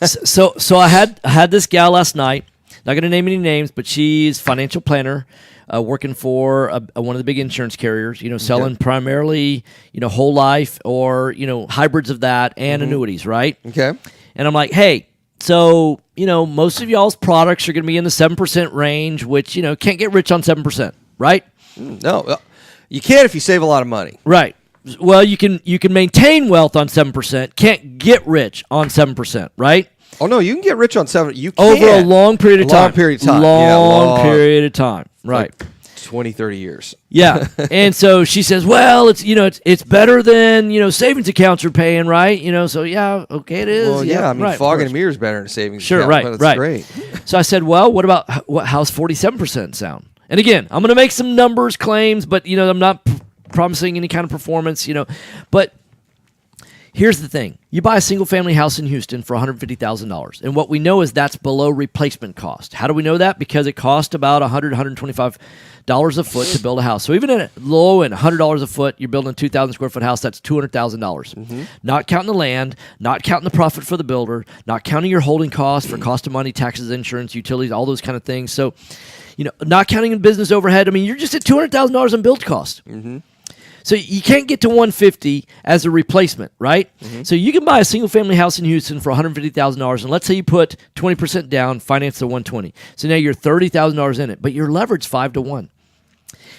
so I had this gal last night. Not going to name any names, but she's financial planner, working for one of the big insurance carriers. Selling primarily whole life or hybrids of that and annuities, right? Okay. And I'm like, hey, so most of y'all's products are going to be in the 7% range, which can't get rich on 7%, right? No, you can if you save a lot of money, right? Well, you can maintain wealth on 7%, can't get rich on 7%, right? Oh no, you can get rich on 7. You can. Over a long period of time. Long period of time. Long period of time. Right. Like 20, 30 years. Yeah. And so she says, well, it's better than, savings accounts are paying, right? So yeah, okay, it is. Well, yeah, I mean, right, fog and a mirror is better than a savings sure, account. right, But it's right. great. So I said, well, how's 47% sound? And again, I'm going to make some numbers claims, but I'm not promising any kind of performance, but here's the thing. You buy a single-family house in Houston for $150,000, and what we know is that's below replacement cost. How do we know that? Because it cost about $100, $125 a foot to build a house. So even at low and $100 a foot, you're building a 2,000 square foot house, that's $200,000. Not counting the land, not counting the profit for the builder, not counting your holding costs for cost of money, taxes, insurance, utilities, all those kind of things. So, not counting in business overhead. I mean, you're just at $200,000 in build cost. So you can't get to 150 as a replacement, right? So you can buy a single-family house in Houston for $150,000, and let's say you put 20% down, finance the 120. So now you're $30,000 in it, but your leverage 5-to-1.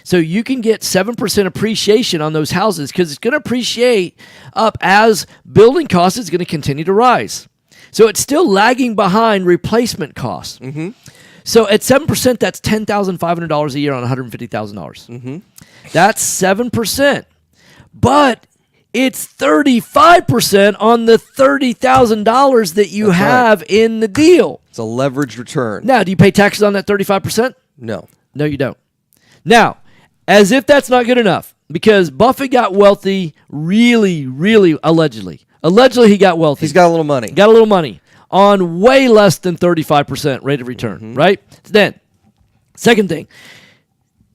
So you can get 7% appreciation on those houses because it's going to appreciate up as building costs is going to continue to rise. So it's still lagging behind replacement costs. So at 7%, that's $10,500 a year on $150,000. That's 7%. But it's 35% on the $30,000 that you have in the deal. It's a leveraged return. Now, do you pay taxes on that 35%? No. No, you don't. Now, as if that's not good enough, because Buffett got wealthy really, really allegedly. Allegedly, he got wealthy. He's got a little money. Got a little money on way less than 35% rate of return, right? Then, second thing,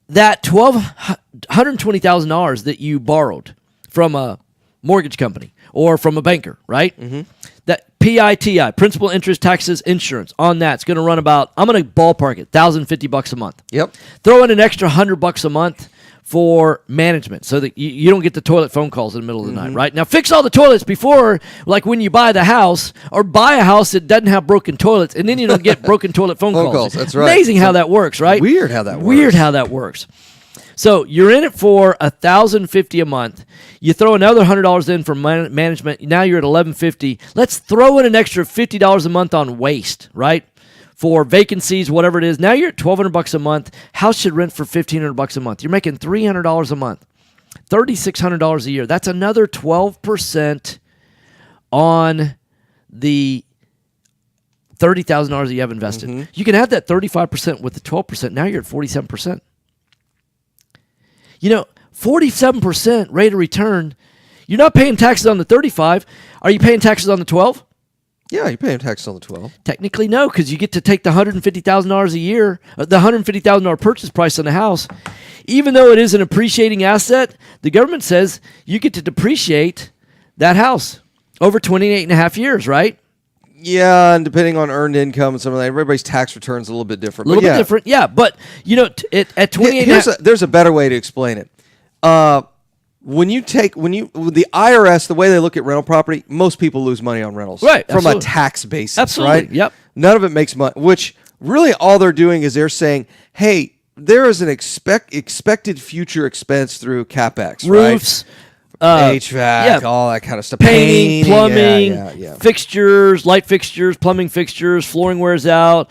that $120,000 that you borrowed from a mortgage company or from a banker, right? That PITI, principal, interest, taxes, insurance, on that's going to run about, I'm going to ballpark it, $1,050 a month. Yep. Throw in an extra $100 a month for management so that you don't get the toilet phone calls in the middle of the night, right? Now, fix all the toilets before, like when you buy the house, or buy a house that doesn't have broken toilets, and then you don't get broken toilet phone calls. That's right. Amazing how that works, right? Weird how that works. Weird how that works. So you're in it for $1,050 a month. You throw another $100 in for management. Now you're at $1,150. Let's throw in an extra $50 a month on waste, right? For vacancies, whatever it is. Now you're at $1,200 a month. House should rent for $1,500 a month. You're making $300 a month, $3,600 a year. That's another 12% on the $30,000 that you have invested. You can have that 35% with the 12%. Now you're at 47%. 47% rate of return. You're not paying taxes on the 35. Are you paying taxes on the 12? Yeah, you're paying taxes on the 12. Technically, no, because you get to take the $150,000 a year, the $150,000 purchase price on the house. Even though it is an appreciating asset, the government says you get to depreciate that house over 28 and a half years, right? Yeah, and depending on earned income and some of that, everybody's tax return's a little bit different. A little bit different, yeah. But, at 28 there's a better way to explain it. When the IRS, the way they look at rental property, most people lose money on rentals. Right. From Absolutely. a tax basis, Absolutely. right? Yep. None of it makes money, which really all they're doing is they're saying, hey, there is an expected future expense through CapEx, roofs, HVAC, all that kind of stuff. Painting, plumbing, yeah. fixtures, light fixtures, plumbing fixtures, flooring wears out,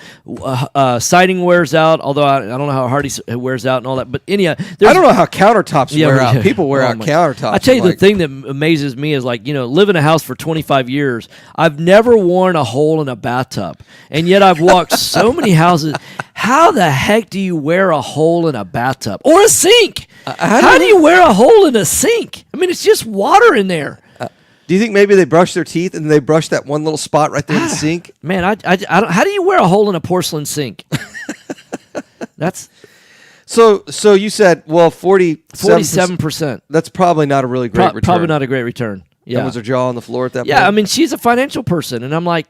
siding wears out, although I don't know how Hardy wears out and all that. But anyhow, I don't know how countertops wear out. People wear out countertops. I tell you, the thing that amazes me is live in a house for 25 years. I've never worn a hole in a bathtub, and yet I've walked so many houses. How the heck do you wear a hole in a bathtub or a sink? How do you wear a hole in a sink? I mean, it's just water in there. Do you think maybe they brush their teeth and they brush that one little spot right there in the sink? Man, I don't, how do you wear a hole in a porcelain sink? That's so you said 47%. That's probably not a really great return. Probably not a great return. Yeah, and was her jaw on the floor at that point? Yeah, I mean, she's a financial person, and I'm like,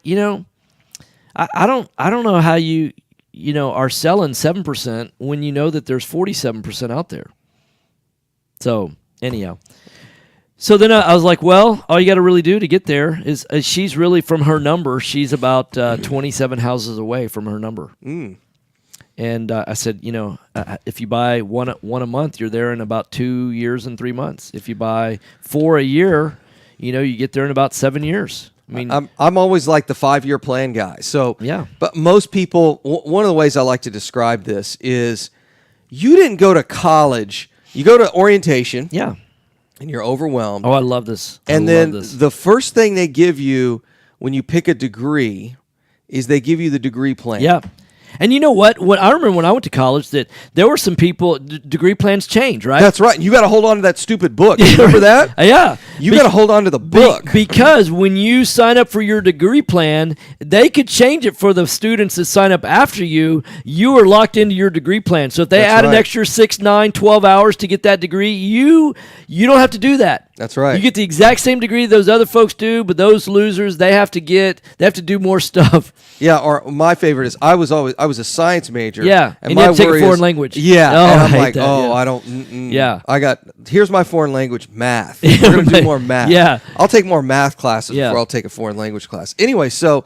I don't know how you are selling 7% when you know that there's 47% out there. So anyhow, so then I was like, well, all you got to really do to get there is she's really, from her number, she's about 27 houses away from her number. And I said, if you buy one a month, you're there in about 2 years and 3 months. If you buy 4 a year, you get there in about 7 years. I mean, I'm always like the 5-year plan guy. So yeah, but most people, one of the ways I like to describe this is, you didn't go to college. You go to orientation. Yeah. And you're overwhelmed. Oh, I love this. And then the first thing they give you when you pick a degree is they give you the degree plan. Yeah. And you know what? What I remember when I went to college, that there were some people, degree plans change, right? That's right. And you got to hold on to that stupid book. You remember that? Yeah. You got to hold on to the book. Because when you sign up for your degree plan, they could change it for the students that sign up after you. You are locked into your degree plan. So if they add an extra 6, 9, 12 hours to get that degree, you don't have to do that. That's right. You get the exact same degree those other folks do, but those losers, they have to do more stuff. Yeah, or my favorite is I was a science major. Yeah, and you my have to take a worry foreign is, language. Yeah, Oh, and I I'm hate like, that, I don't. Yeah, here's my foreign language, math. We're gonna do more math. Yeah, I'll take more math classes before I'll take a foreign language class. Anyway, so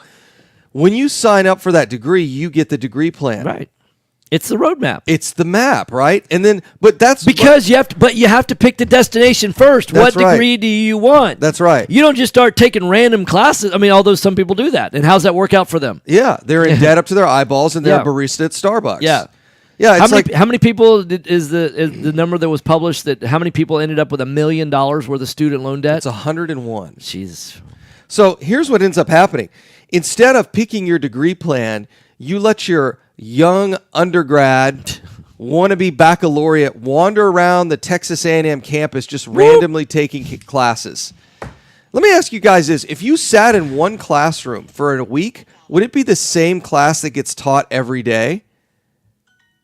when you sign up for that degree, you get the degree plan. Right. It's the roadmap. It's the map, right? And then, but that's because you have to pick the destination first. That's what degree do you want? That's right. You don't just start taking random classes. I mean, although some people do that, and how's that work out for them? Yeah, they're in debt up to their eyeballs, and they're a barista at Starbucks. Yeah, yeah. It's how many people is the number that was published? That how many people ended up with $1 million worth of student loan debt? It's 101. Jesus. So here's what ends up happening: instead of picking your degree plan, you let your young undergrad, wannabe baccalaureate wander around the Texas A&M campus just randomly taking classes. Let me ask you guys this. If you sat in one classroom for a week, would it be the same class that gets taught every day?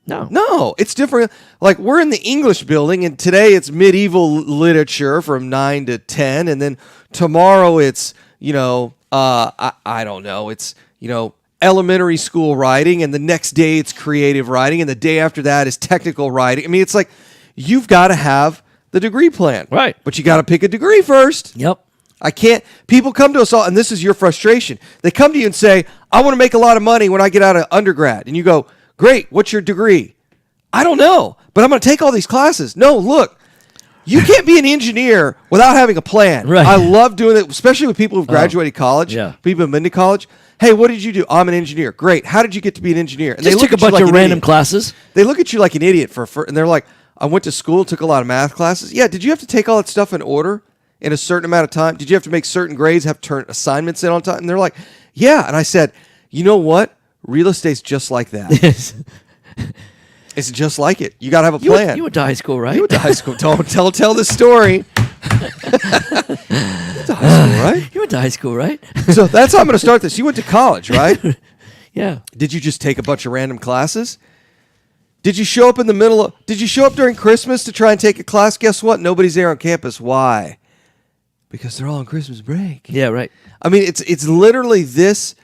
No, it's different. Like, we're in the English building, and today it's medieval literature from 9 to 10, and then tomorrow it's, I don't know, it's, elementary school writing, and the next day it's creative writing, and the day after that is technical writing. I mean, it's like, you've got to have the degree plan. Right. But you got to pick a degree first. Yep. People come to us all, and this is your frustration. They come to you and say, I want to make a lot of money when I get out of undergrad. And you go, great, what's your degree? I don't know, but I'm going to take all these classes. No, look. You can't be an engineer without having a plan. Right. I love doing it, especially with people who've graduated college. Yeah. People who've been to college. Hey, what did you do? I'm an engineer. Great. How did you get to be an engineer? And Just took a bunch of random classes. They look at you like an idiot and they're like, I went to school, took a lot of math classes. Yeah, did you have to take all that stuff in order in a certain amount of time? Did you have to make certain grades, have to turn assignments in on time? And they're like, yeah. And I said, you know what? Real estate's just like that. It's just like it. You got to have a plan. You went to high school, right? You went to high school. Don't tell the story. You went to high school, right? You went to high school, right? So that's how I'm going to start this. You went to college, right? Yeah. Did you just take a bunch of random classes? Did you show up did you show up during Christmas to try and take a class? Guess what? Nobody's there on campus. Why? Because they're all on Christmas break. Yeah, right. I mean, it's literally this.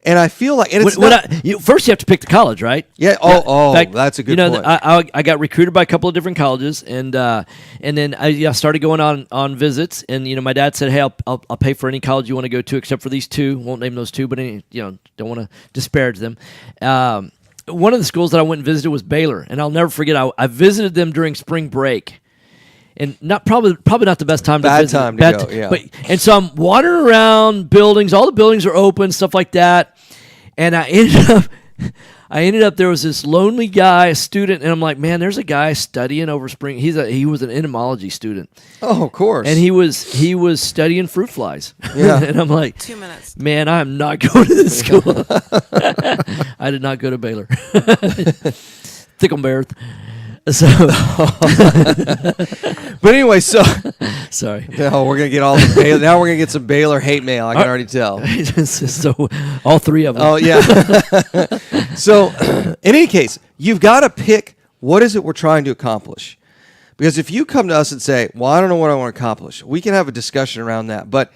And I feel like, and it's first you have to pick the college, right? Yeah. In fact, that's a good point. I got recruited by a couple of different colleges, and then I started going on visits, and my dad said, "Hey, I'll pay for any college you want to go to, except for these two. Won't name those two, but don't want to disparage them." One of the schools that I went and visited was Baylor, and I'll never forget. I visited them during spring break. and probably not the best time to Bad visit. time to go, yeah. And so I'm wandering around buildings. All the buildings are open, stuff like that. And I ended up there was this lonely guy, a student, and I'm like, man, there's a guy studying over spring. He was an entomology student. Oh, of course. And he was studying fruit flies. Yeah. And I'm like, 2 minutes. man, I'm not going to this school. I did not go to Baylor. Thicklebarth. So, but anyway, so sorry. No, we're gonna get all the Baylor. Now we're gonna get some Baylor hate mail. I can already tell. So all three of them. Oh yeah. So in any case, you've got to pick what is it we're trying to accomplish. Because if you come to us and say, "Well, I don't know what I want to accomplish," we can have a discussion around that. But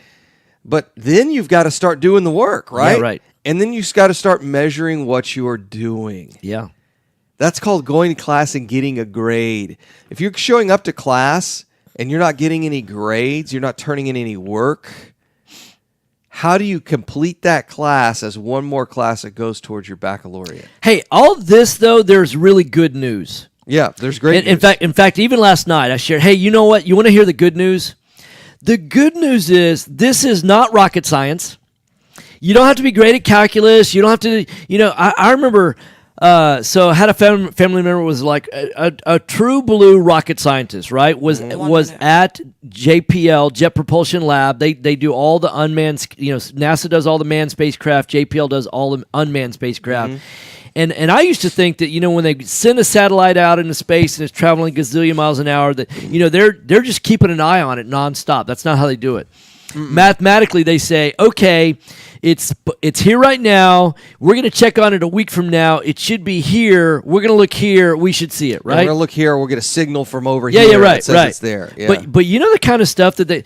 then you've got to start doing the work, right? Yeah, right. And then you've got to start measuring what you are doing. Yeah. That's called going to class and getting a grade. If you're showing up to class and you're not getting any grades, you're not turning in any work, how do you complete that class as one more class that goes towards your baccalaureate? Hey, all this though, there's really good news. Yeah, there's great news. In fact, even last night I shared, hey, you know what? You want to hear the good news? The good news is this is not rocket science. You don't have to be great at calculus. You don't have to, I remember... so I had a family member was like a true blue rocket scientist, right? Was at JPL, Jet Propulsion Lab. They do all the unmanned, NASA does all the manned spacecraft. JPL does all the unmanned spacecraft. And I used to think that, when they send a satellite out into space and it's traveling gazillion miles an hour, that, they're just keeping an eye on it nonstop. That's not how they do it. Mathematically, they say, okay, it's here right now. We're going to check on it a week from now. It should be here. We're going to look here. We should see it, right? We're going to look here. We'll get a signal from over yeah, here. Yeah, right, that says right. It's there. Yeah. But you know the kind of stuff that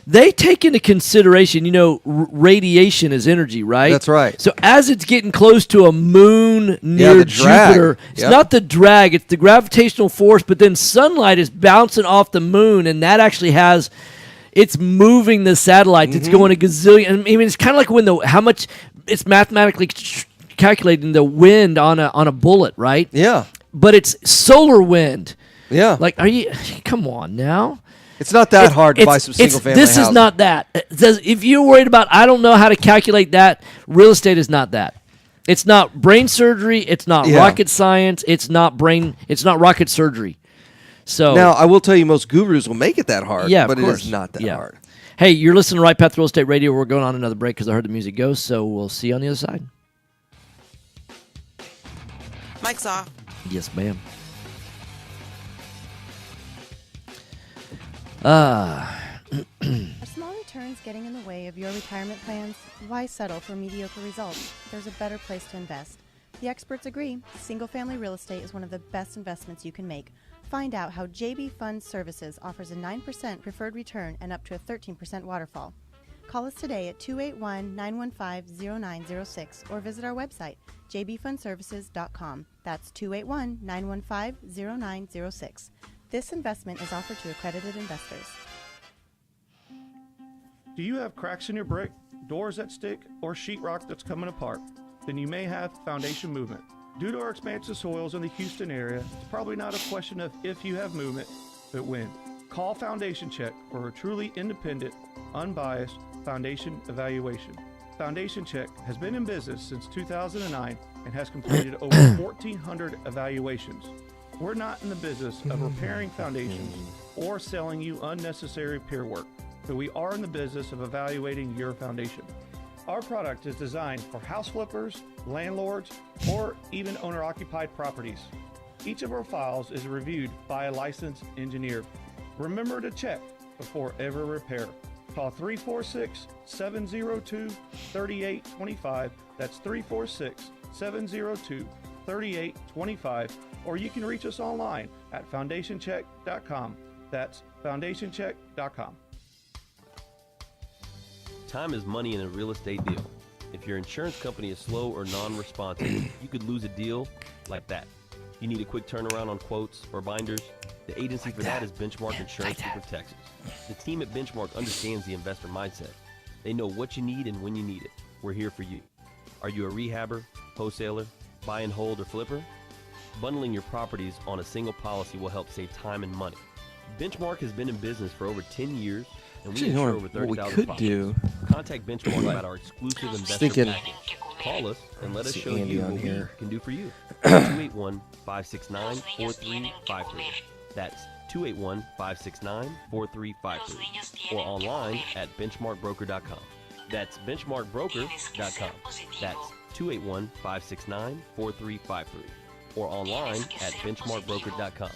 they take into consideration, radiation is energy, right? That's right. So as it's getting close to a moon near the drag. Jupiter, it's not the drag, it's the gravitational force, but then sunlight is bouncing off the moon, and that actually it's moving the satellite. It's going a gazillion. I mean, it's kind of like how much it's mathematically calculating the wind on a bullet, right? Yeah. But it's solar wind. Yeah. Like, come on now. It's not that hard to buy some single-family This housing. is not that. It says, if you're worried about, I don't know how to calculate that, real estate is not that. It's not brain surgery. It's not rocket science. It's not rocket surgery. So now, I will tell you, most gurus will make it that hard, yeah, but of it course. is not that hard. Hey, you're listening to Right Path Real Estate Radio. We're going on another break because I heard the music go, so we'll see you on the other side. Mike's off. Yes, ma'am. Are small returns getting in the way of your retirement plans? Why settle for mediocre results? There's a better place to invest. The experts agree. Single-family real estate is one of the best investments you can make. Find out how JB Fund Services offers a 9% preferred return and up to a 13% waterfall. Call us today at 281-915-0906 or visit our website, jbfundservices.com. That's 281-915-0906. This investment is offered to accredited investors. Do you have cracks in your brick, doors that stick, or sheetrock that's coming apart? Then you may have foundation movement. Due to our expansive soils in the Houston area, it's probably not a question of if you have movement, but when. Call Foundation Check for a truly independent, unbiased foundation evaluation. Foundation Check has been in business since 2009 and has completed over 1,400 evaluations. We're not in the business of repairing foundations or selling you unnecessary pier work, but we are in the business of evaluating your foundation. Our product is designed for house flippers, landlords, or even owner-occupied properties. Each of our files is reviewed by a licensed engineer. Remember to check before ever repair. Call 346-702-3825. That's 346-702-3825. Or you can reach us online at foundationcheck.com. That's foundationcheck.com. Time is money in a real estate deal. If your insurance company is slow or non-responsive, you could lose a deal like that. You need a quick turnaround on quotes or binders? The agency for that is Benchmark Insurance Group of Texas. The team at Benchmark understands the investor mindset. They know what you need and when you need it. We're here for you. Are you a rehabber, wholesaler, buy and hold, or flipper? Bundling your properties on a single policy will help save time and money. Benchmark has been in business for over 10 years, and we Actually, insure what over we 30,000 could properties. do- Contact Benchmark about our exclusive investor thinking- package. Call us and let us See show Andy you on what here. we can do for you. 281-569-4353. That's 281-569-4353. Or online at benchmarkbroker.com. That's benchmarkbroker.com. That's 281-569-4353. Or online at benchmarkbroker.com.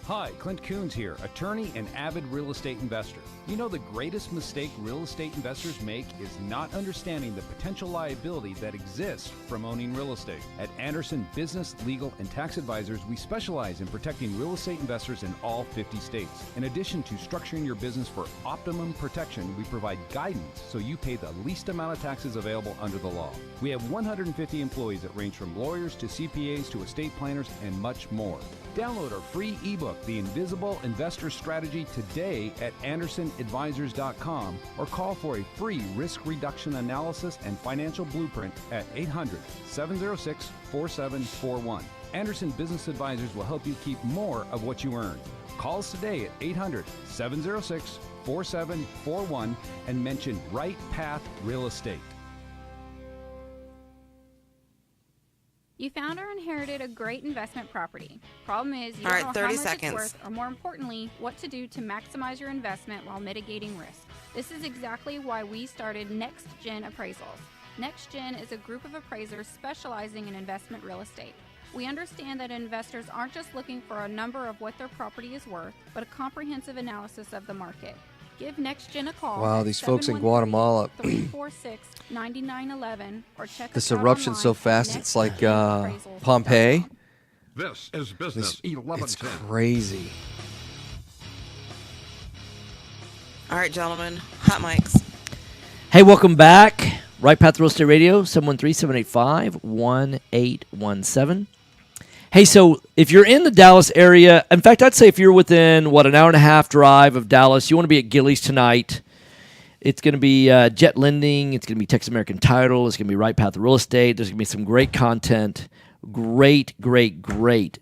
Hi, Clint Coons here, attorney and avid real estate investor. You know the greatest mistake real estate investors make is not understanding the potential liability that exists from owning real estate. At Anderson Business, Legal, and Tax Advisors, we specialize in protecting real estate investors in all 50 states. In addition to structuring your business for optimum protection, we provide guidance so you pay the least amount of taxes available under the law. We have 150 employees that range from lawyers to CPAs to estate planners and much more. Download our free ebook, The Invisible Investor Strategy, today at AndersonAdvisors.com or call for a free risk reduction analysis and financial blueprint at 800-706-4741. Anderson Business Advisors will help you keep more of what you earn. Call us today at 800-706-4741 and mention Right Path Real Estate. You found or inherited a great investment property. Problem is, you All don't right, know 30 how much seconds. it's worth, or more importantly, what to do to maximize your investment while mitigating risk. This is exactly why we started Next Gen Appraisals. Next Gen is a group of appraisers specializing in investment real estate. We understand that investors aren't just looking for a number of what their property is worth, but a comprehensive analysis of the market. Give Next Gen a call. Wow, at these folks in Guatemala. 346-9911 or check This us out eruption's so online fast, at it's like nextgenappraisals.com. Pompeii. This is Business It's 1110. crazy. All right, gentlemen, hot mics. Hey, welcome back. Right Path Real Estate Radio, 713-785-1817. Hey, so if you're in the Dallas area, in fact, I'd say if you're within, an hour and a half drive of Dallas, you want to be at Gillies tonight. It's going to be Jet Lending. It's going to be Texas American Title. It's going to be Right Path Real Estate. There's going to be some great content, great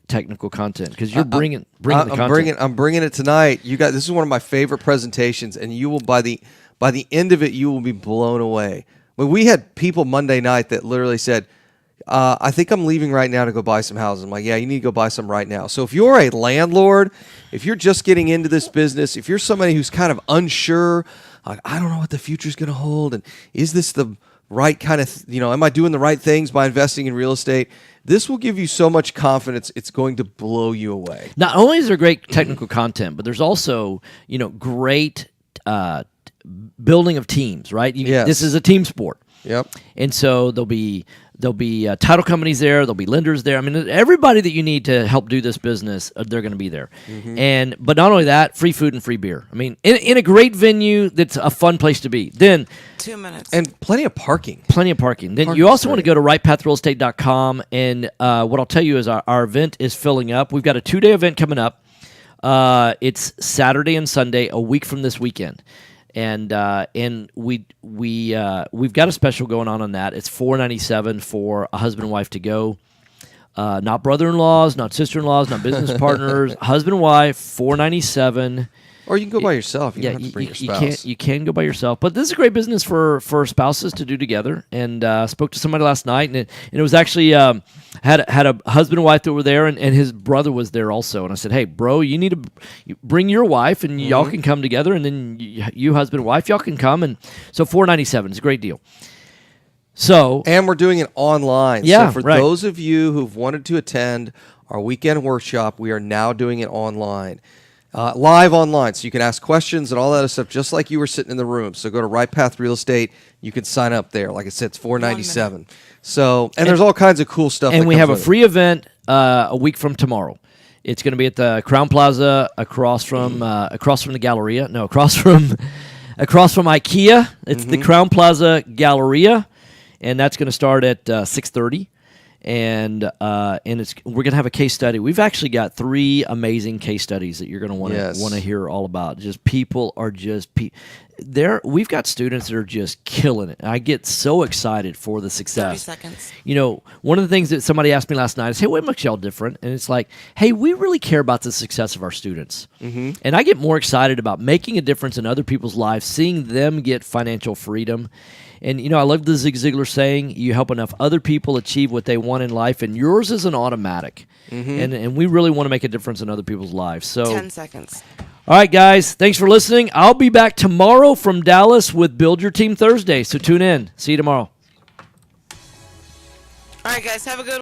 technical content because you're bringing the content. I'm bringing it tonight. You got this is one of my favorite presentations, and you will by the end of it, you will be blown away. When we had people Monday night that literally said, I think I'm leaving right now to go buy some houses. I'm like, yeah, you need to go buy some right now. So if you're a landlord, if you're just getting into this business, if you're somebody who's kind of unsure, like, I don't know what the future's going to hold, and is this the right kind of, am I doing the right things by investing in real estate? This will give you so much confidence, it's going to blow you away. Not only is there great technical content, but there's also, great building of teams, right? Yes. This is a team sport. Yep. And so there'll be title companies there. There'll be lenders there. I mean, everybody that you need to help do this business, they're going to be there. Mm-hmm. But not only that, free food and free beer. I mean, in a great venue that's a fun place to be. Then 2 minutes. And plenty of parking. Then Parking's you also want to great. go to rightpathrealestate.com. And what I'll tell you is our event is filling up. We've got a 2-day event coming up. It's Saturday and Sunday, a week from this weekend. And we've got a special going on that. It's $497 for a husband and wife to go. Not brother-in-laws, not sister-in-laws, not business partners. Husband and wife, $497. Or you can go by yourself. You don't have to bring your spouse. You can go by yourself. But this is a great business for spouses to do together. And spoke to somebody last night, and it was actually had a husband and wife that were there, and his brother was there also. And I said, hey, bro, you need to bring your wife, and y'all can come together, and then you husband and wife, y'all can come. And so $497 is a great deal. So, and we're doing it online. Yeah, so for right. those of you who've wanted to attend our weekend workshop, we are now doing it online. Live online, so you can ask questions and all that other stuff, just like you were sitting in the room. So go to Right Path Real Estate. You can sign up there. Like I said, it's $497. So, and there's all kinds of cool stuff. And that we comes have a with it. free event a week from tomorrow. It's going to be at the Crown Plaza, across from the Galleria. No, across from IKEA. It's the Crown Plaza Galleria, and that's going to start at 6:30. And we're gonna have a case study. We've actually got 3 amazing case studies that you're gonna want to hear all about. Just people are we've got students that are just killing it. I get so excited for the success. 30 seconds. One of the things that somebody asked me last night is, hey, what makes y'all different? And it's like, hey, we really care about the success of our students. Mm-hmm. And I get more excited about making a difference in other people's lives, seeing them get financial freedom. And, I love the Zig Ziglar saying, you help enough other people achieve what they want in life, and yours is an automatic. Mm-hmm. And we really want to make a difference in other people's lives. So 10 seconds. All right, guys, thanks for listening. I'll be back tomorrow from Dallas with Build Your Team Thursday, so tune in. See you tomorrow. All right, guys, have a good